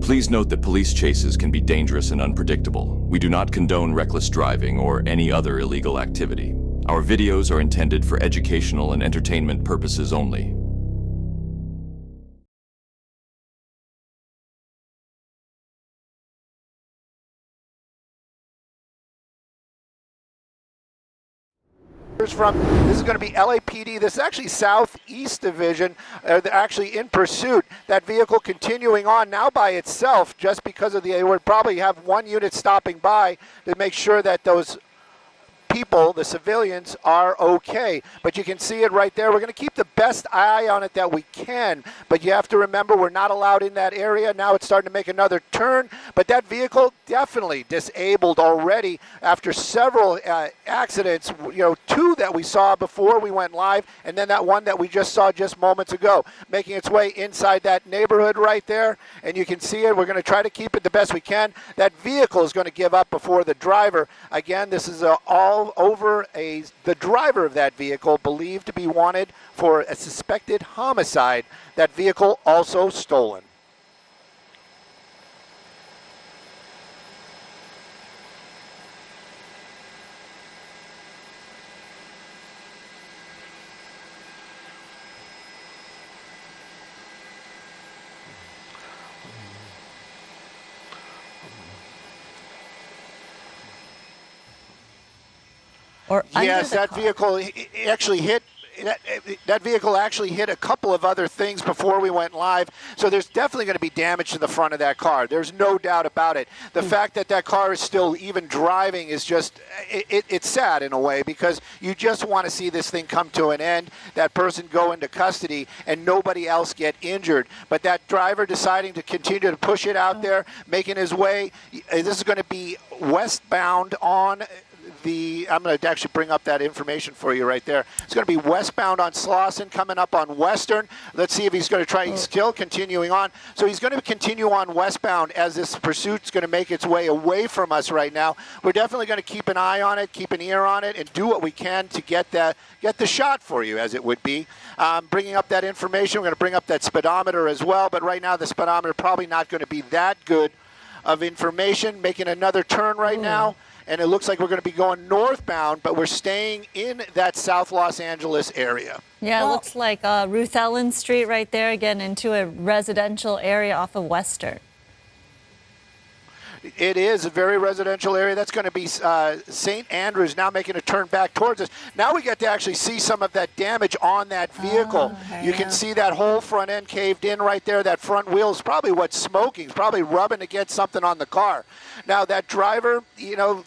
Please note that police chases can be dangerous and unpredictable. We do not condone reckless driving or any other illegal activity. Our videos are intended for educational and entertainment purposes only. This is going to be LAPD. This is actually Southeast Division. They're actually in pursuit. That vehicle continuing on now by itself, just because of they would probably have one unit stopping by to make sure that those people, the civilians, are okay. But you can see it right there. We're going to keep the best eye on it that we can, but you have to remember we're not allowed in that area. Now it's starting to make another turn, but that vehicle definitely disabled already after several accidents, two that we saw before we went live, and then that one that we just saw just moments ago, making its way inside that neighborhood right there, and you can see it. We're going to try to keep it the best we can. That vehicle is going to give up before the driver. Again, this is all over the driver of that vehicle, believed to be wanted for a suspected homicide. That vehicle also stolen. Yes, that vehicle actually hit. That vehicle actually hit a couple of other things before we went live, so there's definitely going to be damage to the front of that car. There's no doubt about it. The fact that that car is still even driving is just, it's sad in a way, because you just want to see this thing come to an end, that person go into custody, and nobody else get injured. But that driver deciding to continue to push it out there, making his way, this is going to be westbound on I'm going to actually bring up that information for you right there. It's going to be westbound on Slauson, coming up on Western. Let's see if he's going to try, he's still continuing on. So he's going to continue on westbound as this pursuit's going to make its way away from us right now. We're definitely going to keep an eye on it, keep an ear on it, and do what we can to get the shot for you, as it would be. Bringing up that information, we're going to bring up that speedometer as well, but right now the speedometer probably not going to be that good of information. Making another turn right now. And it looks like we're going to be going northbound, but we're staying in that South Los Angeles area. Yeah, it looks like Ruth Ellen Street right there, again into a residential area off of Western. It is a very residential area. That's going to be St. Andrews now making a turn back towards us. Now we get to actually see some of that damage on that vehicle. You can see that whole front end caved in right there. That front wheel is probably what's smoking. It's probably rubbing against something on the car. Now that driver,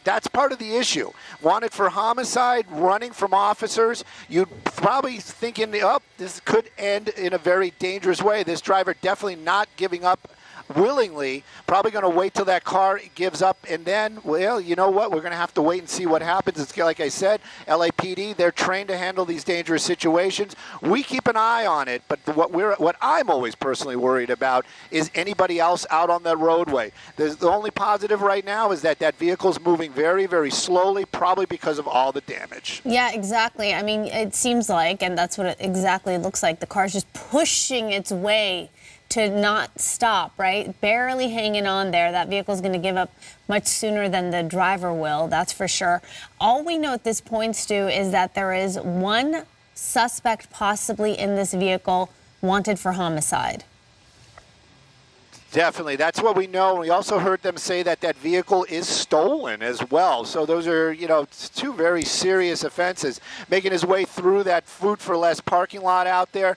that's part of the issue. Wanted for homicide, running from officers. You'd probably thinking, this could end in a very dangerous way. This driver definitely not giving up willingly, probably going to wait till that car gives up, and then, well, you know what, we're going to have to wait and see what happens. It's like I said, LAPD, they're trained to handle these dangerous situations. We keep an eye on it, but what I'm always personally worried about is anybody else out on the roadway. The only positive right now is that vehicle's moving very, very slowly, probably because of all the damage. Yeah, exactly. I mean, it seems like, and that's what it exactly looks like, the car's just pushing its way to not stop, right? Barely hanging on there. That vehicle's going to give up much sooner than the driver will, that's for sure. All we know at this point, Stu, is that there is one suspect possibly in this vehicle wanted for homicide. Definitely. That's what we know. We also heard them say that vehicle is stolen as well. So those are, two very serious offenses. Making his way through that Food for Less parking lot out there.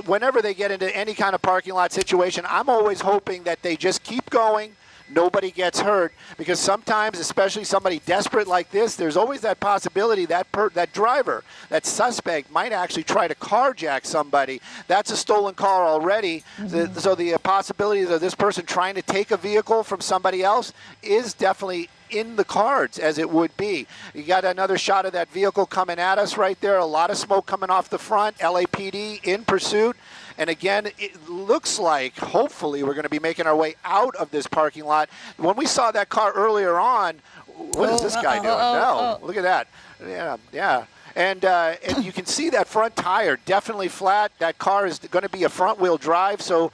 Whenever they get into any kind of parking lot situation, I'm always hoping that they just keep going. Nobody gets hurt, because sometimes, especially somebody desperate like this, there's always that possibility that driver, that suspect, might actually try to carjack somebody. That's a stolen car already. So the possibilities of this person trying to take a vehicle from somebody else is definitely in the cards, as it would be. You got another shot of that vehicle coming at us right there. A lot of smoke coming off the front. LAPD in pursuit. And again, it looks like, hopefully, we're going to be making our way out of this parking lot. When we saw that car earlier on, what is this guy doing? No, look at that. Yeah. And you can see that front tire definitely flat. That car is going to be a front-wheel drive, so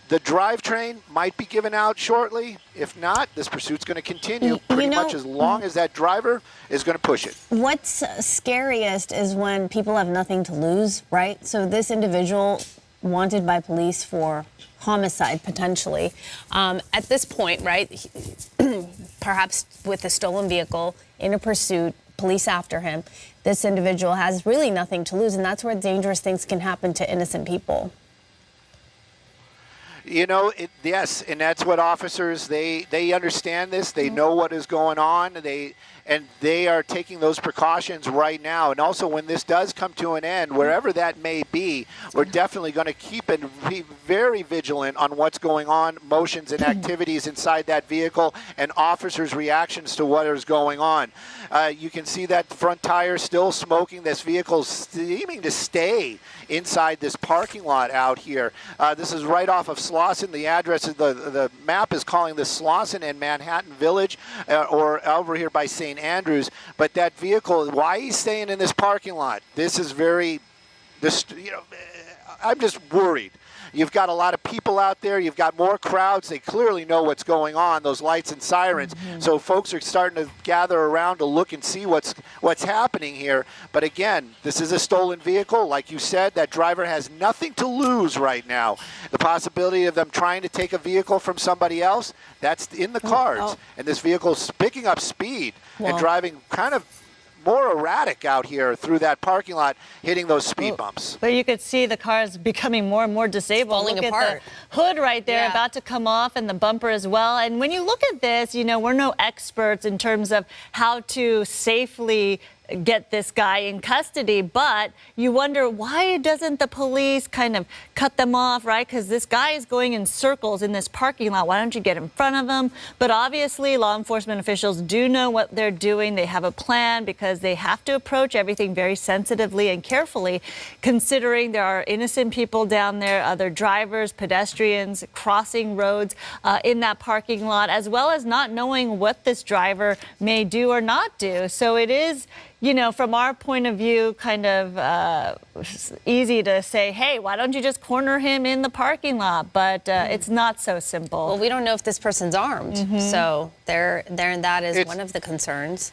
the drivetrain might be given out shortly. If not, this pursuit's going to continue pretty much as long as that driver is going to push it. What's scariest is when people have nothing to lose, right? So this individual wanted by police for homicide, potentially. At this point, right, perhaps with a stolen vehicle in a pursuit, police after him, this individual has really nothing to lose, and that's where dangerous things can happen to innocent people. You know, yes, and that's what officers, they understand this. They know what is going on. And they are taking those precautions right now. And also, when this does come to an end, wherever that may be, we're definitely going to keep and be very vigilant on what's going on, motions and activities inside that vehicle, and officers' reactions to what is going on. You can see that front tire still smoking. This vehicle seeming to stay inside this parking lot out here. This is right off of Slauson. The address, the map is calling this Slauson and Manhattan Village, or over here by St. Andrews. But that vehicle, why he's staying in this parking lot? This is very, I'm just worried. You've got a lot of people out there. You've got more crowds. They clearly know what's going on, those lights and sirens. So folks are starting to gather around to look and see what's happening here. But again, this is a stolen vehicle. Like you said, that driver has nothing to lose right now. The possibility of them trying to take a vehicle from somebody else, that's in the cards. And this vehicle's picking up speed and driving kind of more erratic out here through that parking lot, hitting those speed bumps. But you could see the car is becoming more and more disabled. Falling look apart. At the hood right there, about to come off, and the bumper as well. And when you look at this, you know, we're no experts in terms of how to safely get this guy in custody, but you wonder, why doesn't the police kind of cut them off, right? Because this guy is going in circles in this parking lot. Why don't you get in front of him? But obviously, law enforcement officials do know what they're doing. They have a plan because they have to approach everything very sensitively and carefully, considering there are innocent people down there, other drivers, pedestrians crossing roads in that parking lot, as well as not knowing what this driver may do or not do. So it is, you know, from our point of view, kind of easy to say, hey, why don't you just corner him in the parking lot? But it's not so simple. Well, we don't know if this person's armed, so that is one of the concerns.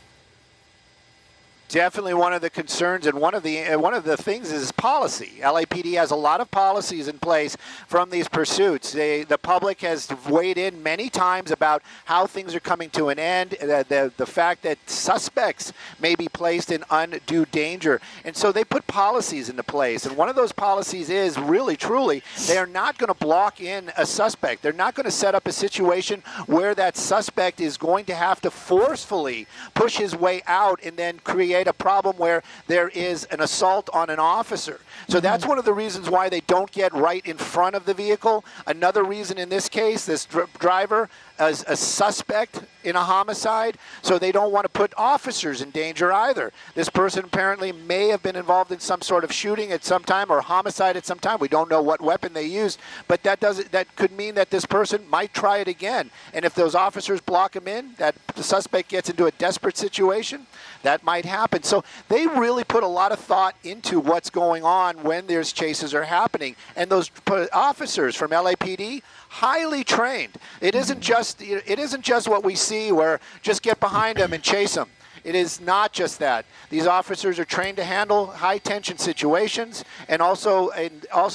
Definitely one of the concerns, and one of the things is policy. LAPD has a lot of policies in place from these pursuits. The public has weighed in many times about how things are coming to an end, the fact that suspects may be placed in undue danger. And so they put policies into place. And one of those policies is really, truly, they are not going to block in a suspect. They're not going to set up a situation where that suspect is going to have to forcefully push his way out and then create a problem where there is an assault on an officer. So that's one of the reasons why they don't get right in front of the vehicle. Another reason in this case, this driver is a suspect in a homicide, so they don't want to put officers in danger either. This person apparently may have been involved in some sort of shooting at some time or homicide at some time. We don't know what weapon they used, but that could mean that this person might try it again. And if those officers block him in, that the suspect gets into a desperate situation, that might happen. So they really put a lot of thought into what's going on when there's chases are happening. And those officers from LAPD, highly trained. It isn't just what we see where just get behind them and chase them. It is not just that. These officers are trained to handle high-tension situations and also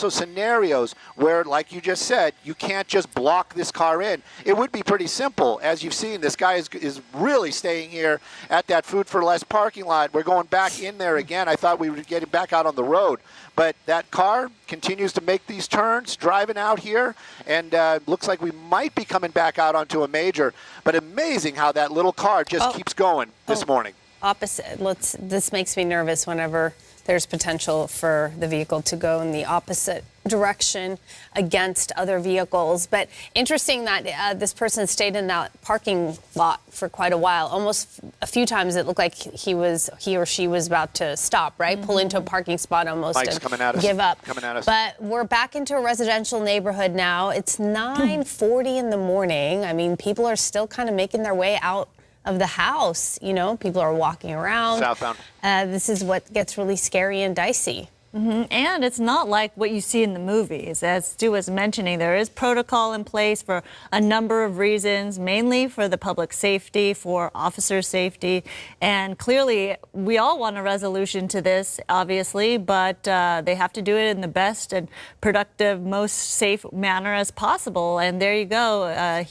scenarios where, like you just said, you can't just block this car in. It would be pretty simple. As you've seen, this guy is really staying here at that Food for Less parking lot. We're going back in there again. I thought we were getting back out on the road. But that car continues to make these turns, driving out here, and looks like we might be coming back out onto a major. But amazing how that little car just keeps going this morning. Opposite. This makes me nervous whenever there's potential for the vehicle to go in the opposite direction against other vehicles. But interesting that this person stayed in that parking lot for quite a while. Almost a few times it looked like he or she was about to stop, right? Pull into a parking spot almost Mike's and coming at us. give up. Coming at us. But we're back into a residential neighborhood now. It's 9:40 in the morning. I mean, people are still kind of making their way out of the house. You know, people are walking around. Southbound. This is what gets really scary and dicey. And it's not like what you see in the movies. As Stu was mentioning, there is protocol in place for a number of reasons, mainly for the public safety, for officer safety. And clearly, we all want a resolution to this, obviously, but they have to do it in the best and productive, most safe manner as possible. And there you go.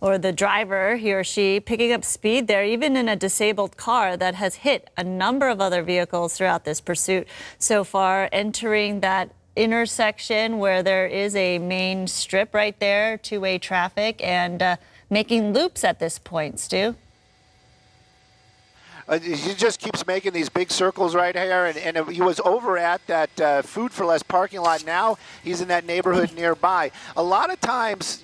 Or the driver, he or she, picking up speed there, even in a disabled car that has hit a number of other vehicles throughout this pursuit so far, entering that intersection where there is a main strip right there, two-way traffic, and making loops at this point, Stu. He just keeps making these big circles right here, and he was over at that Food for Less parking lot. Now he's in that neighborhood nearby. A lot of times,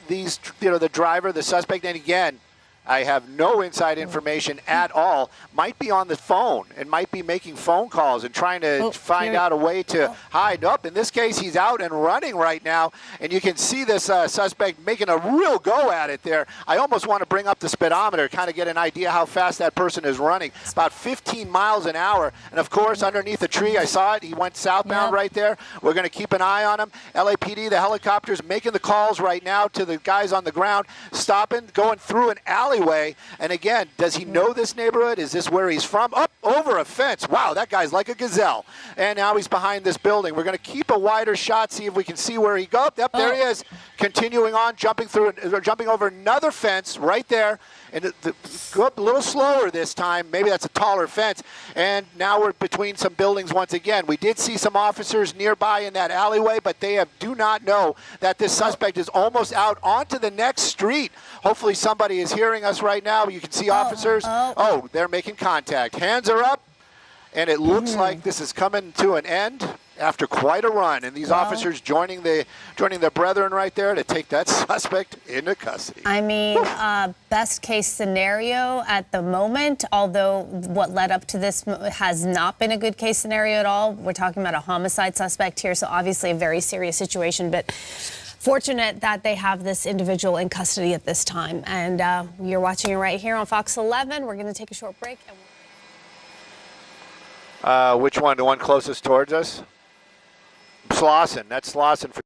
the driver, the suspect, and again, I have no inside information at all, might be on the phone and might be making phone calls and trying to find out a way to hide up. In this case, he's out and running right now, and you can see this suspect making a real go at it there. I almost want to bring up the speedometer, kind of get an idea how fast that person is running. About 15 miles an hour, and of course, underneath a tree, I saw it. He went southbound right there. We're going to keep an eye on him. LAPD, the helicopters, making the calls right now to the guys on the ground, stopping, going through an alleyway. And again, does he know this neighborhood? Is this where he's from? Up over a fence. Wow, that guy's like a gazelle. And now he's behind this building. We're going to keep a wider shot, see if we can see where he goes. Yep, there he is. Continuing on, jumping over another fence right there. And go up a little slower this time. Maybe that's a taller fence. And now we're between some buildings once again. We did see some officers nearby in that alleyway, but they do not know that this suspect is almost out onto the next street. Hopefully somebody is hearing us right now. You can see officers. Oh, they're making contact. Hands are up. And it looks like this is coming to an end after quite a run. And these officers joining their brethren right there to take that suspect into custody. I mean, best case scenario at the moment, although what led up to this has not been a good case scenario at all. We're talking about a homicide suspect here, so obviously a very serious situation. But fortunate that they have this individual in custody at this time. And you're watching it right here on Fox 11. We're going to take a short break. Which one? The one closest towards us? Slauson. That's Slauson for